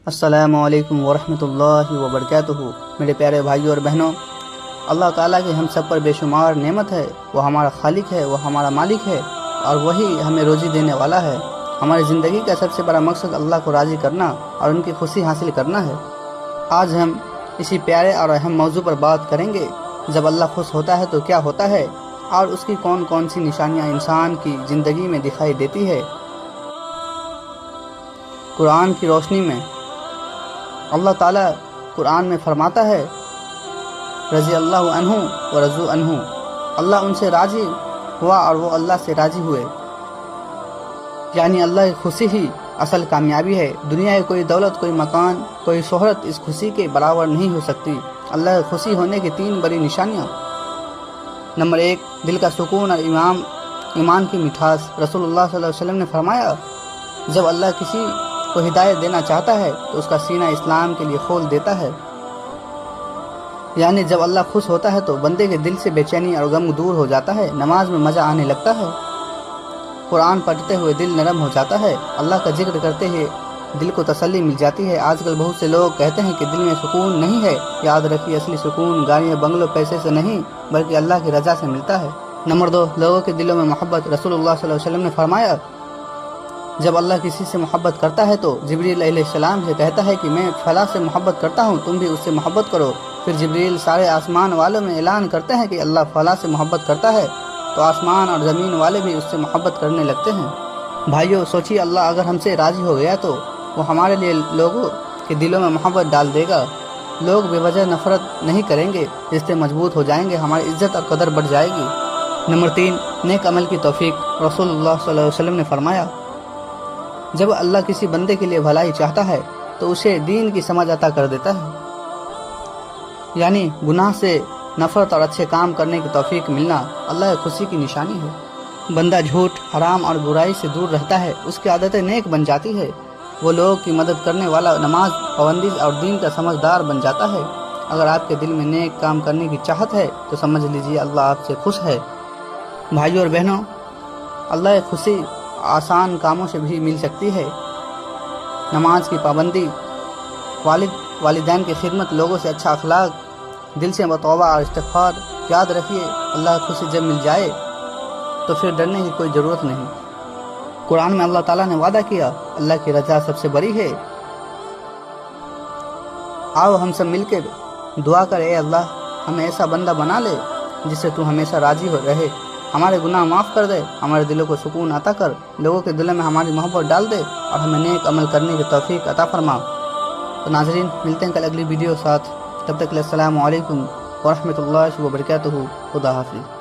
السلام علیکم ورحمۃ اللہ وبرکاتہ۔ میرے پیارے بھائیوں اور بہنوں، اللہ تعالیٰ کی ہم سب پر بے شمار نعمت ہے۔ وہ ہمارا خالق ہے، وہ ہمارا مالک ہے، اور وہی ہمیں روزی دینے والا ہے۔ ہماری زندگی کا سب سے بڑا مقصد اللہ کو راضی کرنا اور ان کی خوشی حاصل کرنا ہے۔ آج ہم اسی پیارے اور اہم موضوع پر بات کریں گے، جب اللہ خوش ہوتا ہے تو کیا ہوتا ہے، اور اس کی کون کون سی نشانیاں انسان کی زندگی میں دکھائی دیتی ہے۔ قرآن کی روشنی میں اللہ تعالیٰ قرآن میں فرماتا ہے، رضی اللہ عنہ و رضوا عنہ، اللہ ان سے راضی ہوا اور وہ اللہ سے راضی ہوئے۔ یعنی اللہ کی خوشی ہی اصل کامیابی ہے۔ دنیا کی کوئی دولت، کوئی مکان، کوئی شہرت اس خوشی کے برابر نہیں ہو سکتی۔ اللہ کی خوشی ہونے کی 3 بڑی نشانیاں۔ نمبر 1، دل کا سکون اور ایمان کی مٹھاس۔ رسول اللہ صلی اللہ علیہ وسلم نے فرمایا، جب اللہ کسی کو ہدایت دینا چاہتا ہے تو اس کا سینہ اسلام کے لیے کھول دیتا ہے۔ یعنی جب اللہ خوش ہوتا ہے تو بندے کے دل سے بے چینی اور غم دور ہو جاتا ہے، نماز میں مزہ آنے لگتا ہے، قرآن پڑھتے ہوئے دل نرم ہو جاتا ہے، اللہ کا ذکر کرتے ہوئے دل کو تسلی مل جاتی ہے۔ آج کل بہت سے لوگ کہتے ہیں کہ دل میں سکون نہیں ہے۔ یاد رکھیے، اصلی سکون گاڑیاں، بنگلوں، پیسے سے نہیں بلکہ اللہ کی رضا سے ملتا ہے۔ نمبر 2، لوگوں کے دلوں میں محبت۔ رسول اللہ صلی اللہ علیہ وسلم نے فرمایا، جب اللہ کسی سے محبت کرتا ہے تو جبریل علیہ السلام سے کہتا ہے کہ میں فلاں سے محبت کرتا ہوں، تم بھی اس سے محبت کرو۔ پھر جبریل سارے آسمان والوں میں اعلان کرتے ہیں کہ اللہ فلاں سے محبت کرتا ہے، تو آسمان اور زمین والے بھی اس سے محبت کرنے لگتے ہیں۔ بھائیوں، سوچیے، اللہ اگر ہم سے راضی ہو گیا تو وہ ہمارے لیے لوگوں کے دلوں میں محبت ڈال دے گا۔ لوگ بے وجہ نفرت نہیں کریں گے، رشتے مضبوط ہو جائیں گے، ہماری عزت اور قدر بڑھ جائے گی۔ نمبر 3، نیک عمل کی توفیق۔ رسول اللہ صلی اللہ علیہ وسلم نے فرمایا، جب اللہ کسی بندے کے لیے بھلائی چاہتا ہے تو اسے دین کی سمجھ عطا کر دیتا ہے۔ یعنی گناہ سے نفرت اور اچھے کام کرنے کی توفیق ملنا اللہ کی خوشی کی نشانی ہے۔ بندہ جھوٹ، حرام اور برائی سے دور رہتا ہے، اس کی عادتیں نیک بن جاتی ہے، وہ لوگ کی مدد کرنے والا، نماز پابندی اور دین کا سمجھدار بن جاتا ہے۔ اگر آپ کے دل میں نیک کام کرنے کی چاہت ہے تو سمجھ لیجیے اللہ آپ سے خوش ہے۔ بھائیوں اور بہنوں، اللہ کی خوشی آسان کاموں سے بھی مل سکتی ہے۔ نماز کی پابندی، والدین کی خدمت، لوگوں سے اچھا اخلاق، دل سے توبہ اور استغفار۔ یاد رکھیے، اللہ کی خوشی جب مل جائے تو پھر ڈرنے کی کوئی ضرورت نہیں۔ قرآن میں اللہ تعالیٰ نے وعدہ کیا، اللہ کی رضا سب سے بڑی ہے۔ آؤ ہم سب مل کے دعا کریں، اے اللہ ہمیں ایسا بندہ بنا لے جس سے تو ہمیشہ راضی ہو رہے، ہمارے گناہ معاف کر دے، ہمارے دلوں کو سکون عطا کر، لوگوں کے دلوں میں ہماری محبت ڈال دے، اور ہمیں نیک عمل کرنے کی توفیق عطا فرما۔ تو ناظرین، ملتے ہیں کل اگلی ویڈیو ساتھ، تب تک کے لیے السلام علیکم ورحمۃ اللہ وبرکاتہ۔ خدا حافظ۔